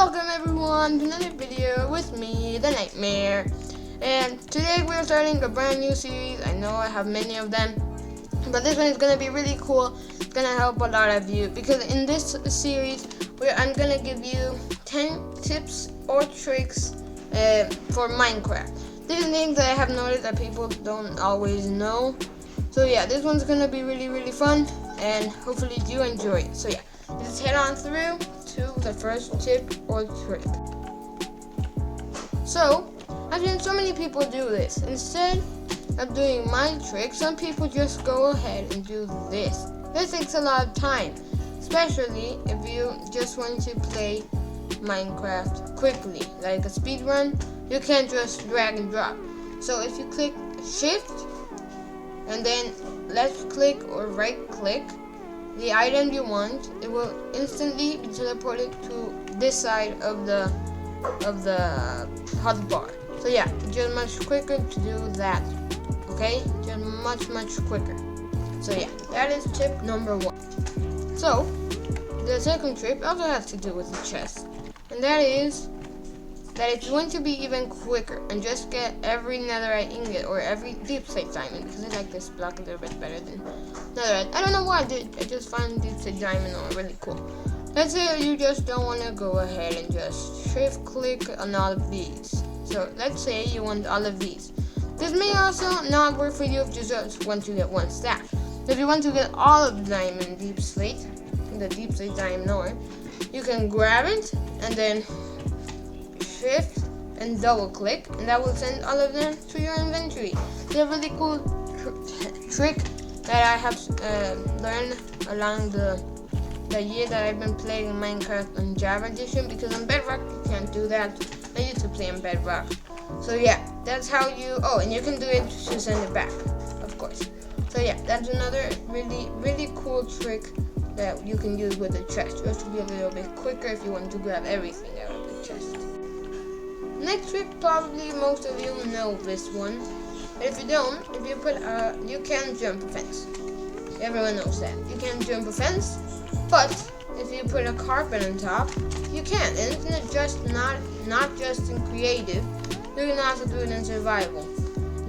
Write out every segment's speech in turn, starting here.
Welcome everyone to another video with me, The Nightmare. And today we're starting a brand new series. I know I have many of them, but this one is going to be really cool. It's going to help a lot of you because in this series I'm going to give you 10 tips or tricks for Minecraft. These are things that I have noticed that people don't always know. So yeah, this one's going to be really fun and hopefully you enjoy it. So yeah, let's head on through to the first tip or trick. So, I've seen so many people do this. Instead of doing my trick, some people just go ahead and do this. This takes a lot of time, especially if you just want to play Minecraft quickly, like a speed run. You can't just drag and drop. So if you click shift and then left click or right click the item you want, it will instantly be teleported to this side of the hotbar. So yeah, just much quicker to do that. Okay, just much quicker. So yeah, that is tip number 1. So the second tip also has to do with the chest, and that is that it's going to be even quicker and just get every netherite ingot or every deep slate diamond, because I like this block a little bit better than netherite. I don't know why, I just find deep slate diamond really cool. Let's say you just don't want to go ahead and just shift click on all of these. So let's say you want all of these. This may also not work for you if you just want to get one stack. If you want to get all of the diamond deep slate, the deep slate diamond ore, you can grab it and then shift and double click, and that will send all of them to your inventory. It's a really cool trick that I have learned along the year that I've been playing Minecraft on Java Edition, because on Bedrock you can't do that. I used to play on Bedrock. So yeah, that's how you, and you can do it to send it back, of course. So yeah, that's another really cool trick that you can use with the chest, just to be a little bit quicker if you want to grab everything out of the chest. Next trick, probably most of you know this one, but if you don't, if you put you can jump a fence. Everyone knows that you can jump a fence, but if you put a carpet on top, you can. And it's not just in creative. You can also do it in survival.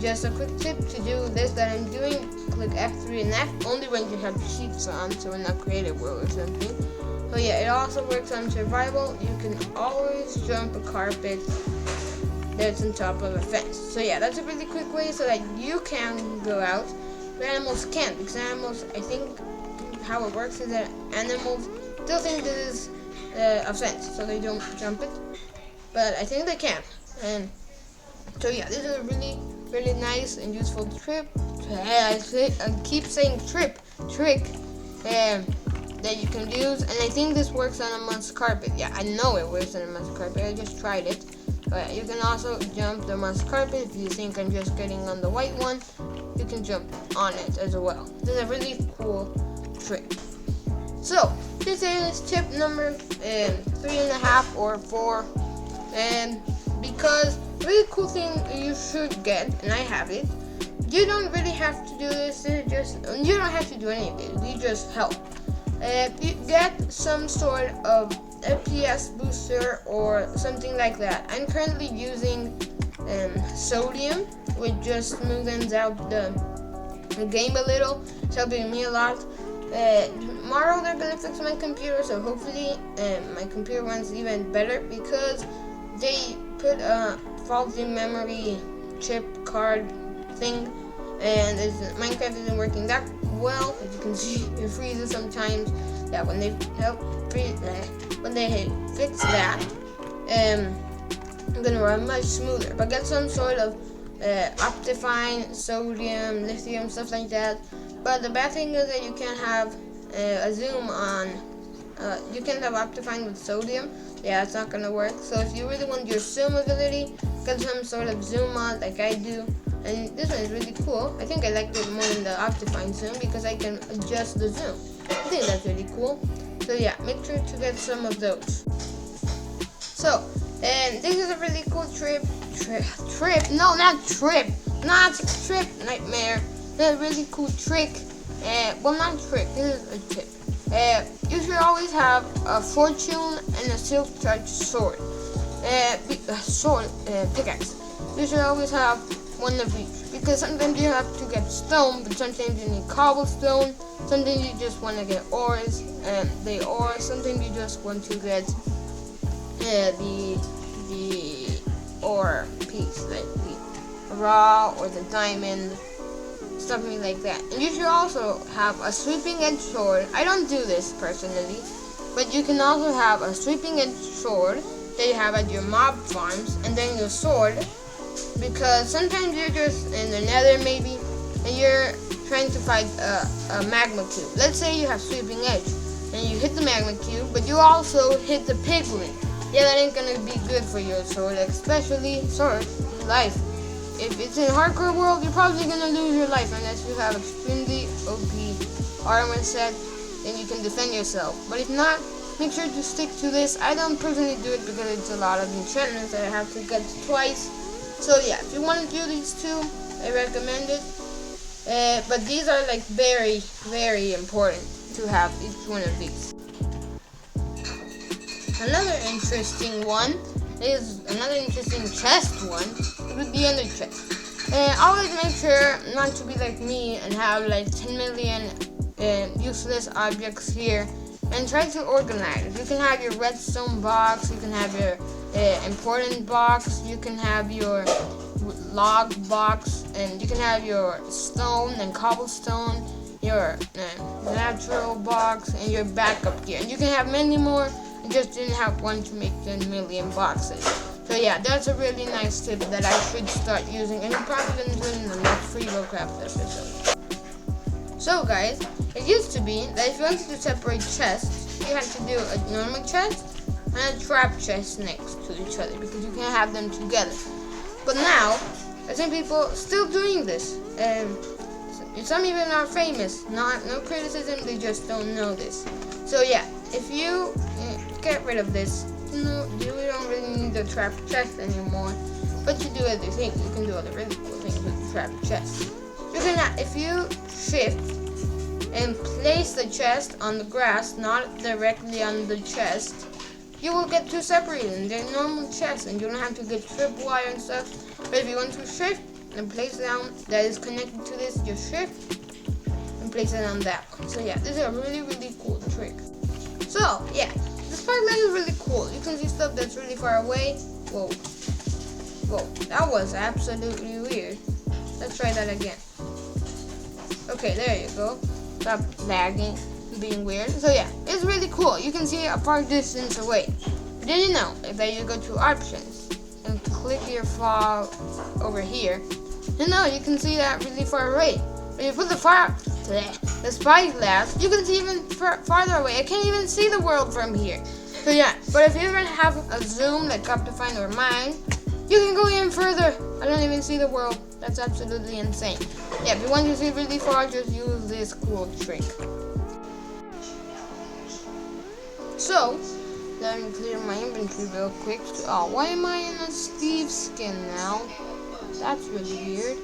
Just a quick tip to do this that I'm doing: click F3 and F only when you have cheats on, so in a creative world or something. So yeah, it also works on survival. You can always jump a carpet that's on top of a fence. So yeah, that's a really quick way so that you can go out, but animals can't, because animals, I think how it works is that animals still think this is a fence, so they don't jump it, but I think they can. And so yeah, this is a really nice and useful trick. I keep saying trick that you can use, and I think this works on a moss carpet. Yeah, I know it works on a moss carpet. I just tried it. But yeah, you can also jump the moss carpet. If you think I'm just getting on the white one, you can jump on it as well. This is a really cool trick. So this is tip number 3.5 or 4, and because really cool thing you should get, and I have it. You don't really have to do this. You don't have to do any of it. We just help. You get some sort of FPS booster or something like that. I'm currently using sodium, which just smoothens out the game a little. It's helping me a lot. Tomorrow they're gonna fix my computer, so hopefully my computer runs even better, because they put a faulty memory chip card thing, and Minecraft isn't working that well. As you can see, it freezes sometimes. Yeah, when they fix that, I'm gonna run much smoother. But get some sort of Optifine, sodium, lithium, stuff like that. But the bad thing is that you can't have a zoom on. You can't have Optifine with sodium. Yeah, it's not gonna work. So if you really want your zoom ability, get some sort of zoom mod like I do. And this one is really cool. I think I like it more than the Optifine zoom because I can adjust the zoom. I think that's really cool. So yeah, make sure to get some of those. So, and this is a really cool nightmare. This is a really cool trick. Well, not trick. This is a tip. you should always have a fortune and a silk touch sword. Pickaxe. You should always have one of each, because sometimes you have to get stone, but sometimes you need cobblestone. Sometimes you just want to get ores, sometimes you just want to get the ore piece, like the raw or the diamond, something like that. And you should also have a sweeping edge sword. I don't do this personally, but you can also have a sweeping edge sword that you have at your mob farms, and then your sword, because sometimes you're just in the nether maybe, and you're trying to fight a magma cube. Let's say you have sweeping edge, and you hit the magma cube, but you also hit the piglin. Yeah, that ain't gonna be good for your sword, especially life. If it's in hardcore world, you're probably gonna lose your life unless you have extremely OP armor set, then you can defend yourself. But if not, make sure to stick to this. I don't personally do it because it's a lot of enchantments that I have to get twice. So yeah, if you want to do these two, I recommend it. But these are like very, very important to have each one of these. Another interesting chest one would be ender chest. Always make sure not to be like me and have like 10 million useless objects here, and try to organize. You can have your redstone box, you can have your important box, you can have your log box, and you can have your stone and cobblestone, your natural box, and your backup gear. And you can have many more. You just didn't have one to make 10 million boxes. So yeah, that's a really nice tip that I should start using, and I'm probably going to do it in the next FreeBuildCraft episode. So guys, it used to be that if you wanted to separate chests, you had to do a normal chest and a trap chest next to each other, because you can't have them together. But now, I think people still doing this. Some even are famous. No criticism, they just don't know this. So yeah, if you get rid of this, you don't really need the trap chest anymore. But you do other things. You can do other really cool things with the trap chest. You can, if you shift and place the chest on the grass, not directly on the chest, you will get two separated. They're normal chests, and you don't have to get tripwire and stuff. But if you want to shift and place down that is connected to this, just shift and place it on that one. So yeah, this is a really, really cool trick. So yeah, the spotlight is really cool. You can see stuff that's really far away. Whoa, that was absolutely weird. Let's try that again. Okay, there you go. Stop lagging, being weird. So yeah, it's really cool. You can see a far distance away. Did you know that you go to options and click your file over here, and now you can see that really far away. When you put the spyglass, you can see even farther away. I can't even see the world from here. So yeah, but if you even have a zoom like Optifine or mine, you can go even further. I don't even see the world. That's absolutely insane. Yeah, if you want to see really far, just use this cool trick. So, let me clear my inventory real quick. Oh, why am I in a Steve skin now? That's really weird.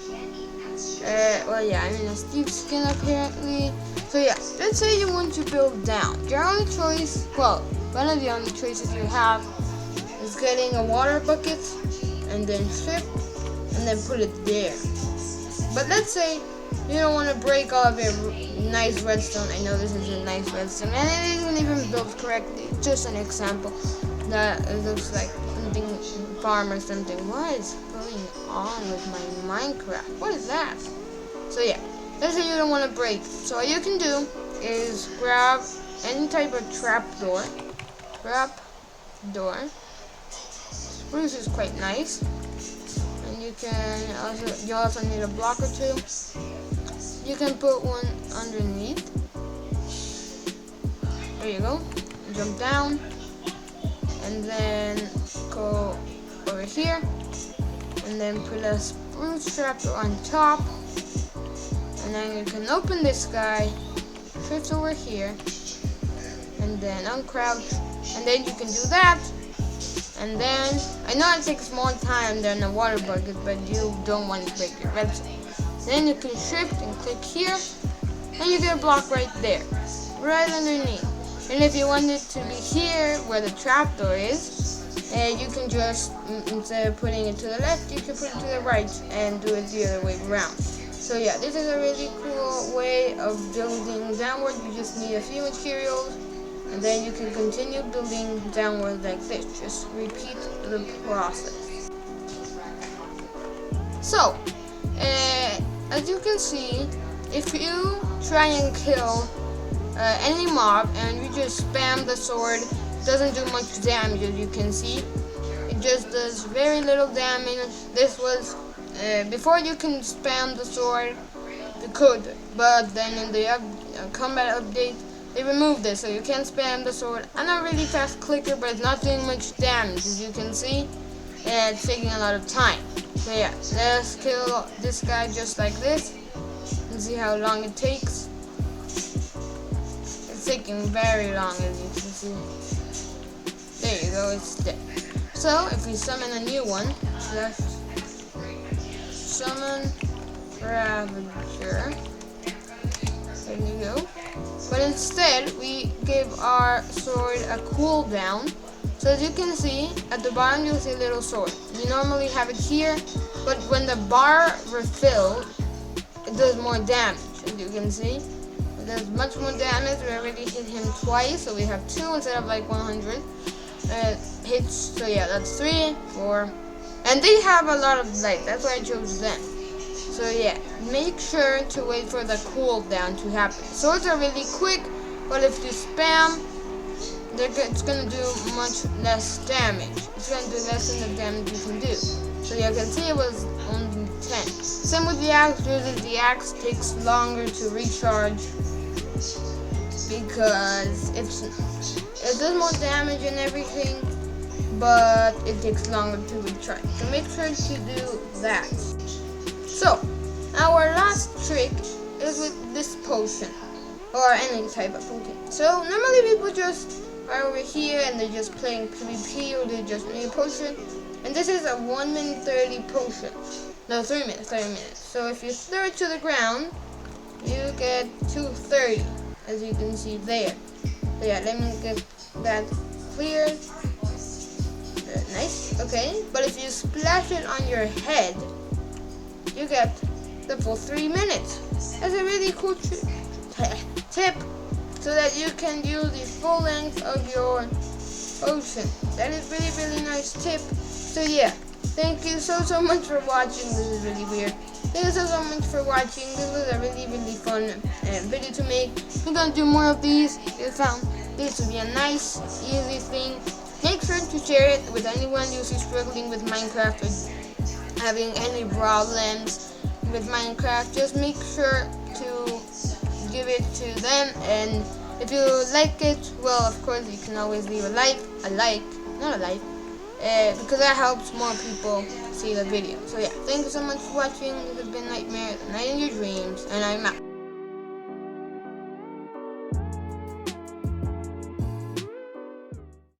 Well, yeah, I'm in a Steve skin apparently. So yeah, let's say you want to build down. Your only choice, well, one of the only choices you have is getting a water bucket and then shift and then put it there. But let's say you don't want to break all of your nice redstone. I know this is a nice redstone, and it isn't even built correctly. Just an example that it looks like something farm or something. What is going on with my Minecraft? What is that? So yeah, let's say you don't want to break. So what you can do is grab any type of trapdoor. Spruce is quite nice. And you also need a block or two. You can put one underneath. There you go. Jump down. And then go over here. And then put a spruce trapdoor on top. And then you can open this guy. Shift over here. And then uncrouch. And then you can do that. And then, I know it takes more time than a water bucket, but you don't want to break your redstone. Then you can shift and click here, and you get a block right there, right underneath. And if you want it to be here where the trapdoor is, you can just, instead of putting it to the left, you can put it to the right and do it the other way around. So yeah, this is a really cool way of building downward. You just need a few materials, and then you can continue building downward like this. Just repeat the process. So, as you can see, if you try and kill any mob and you just spam the sword, it doesn't do much damage, as you can see. It just does very little damage. This was before you can spam the sword, you could, but then in the combat update, they removed this, so you can't spam the sword. I'm not really fast clicker, but it's not doing much damage, as you can see, and it's taking a lot of time. So yeah, let's kill this guy just like this, and see how long it takes. It's taking very long, as you can see. There you go, it's dead. So if we summon a new one, let's summon Ravager. There you go. But instead, we give our sword a cooldown. So as you can see, at the bottom you'll see a little sword. You normally have it here, but when the bar refills, it does more damage. As you can see, it does much more damage. We already hit him twice, so we have 2 instead of like 100 hits. So yeah, that's 3, 4, and they have a lot of light. That's why I chose them. So yeah, make sure to wait for the cooldown to happen. Swords are really quick, but if you spam, it's gonna do much less damage. It's gonna do less than the damage you can do. So you can see it was only 10. Same with the axe. The axe takes longer to recharge because it does more damage and everything, but it takes longer to recharge. So make sure to do that. So our last trick is with this potion, or any type of potion. So normally people just are over here and they're just playing PvP, or they just need a potion. And this is a 1 minute 30 potion. No, 3 minutes, 30 minutes. So if you throw it to the ground, you get 230, as you can see there. So yeah, let me get that cleared. Nice, okay. But if you splash it on your head, you get the full 3 minutes. That's a really cool tip, so that you can use the full length of your potion. That is really nice tip. So yeah, thank you so much for watching. This is really weird. Thank you so much for watching. This was a really fun video to make. We're gonna do more of these. You found this to be a nice, easy thing. Make sure to share it with anyone you see struggling with Minecraft or having any problems with Minecraft. Just make sure to give it to them, and if you like it, well, of course you can always leave not a like, because that helps more people see the video. So yeah, thank you so much for watching. This has been Nightmare, the Night in Your Dreams, and I'm out.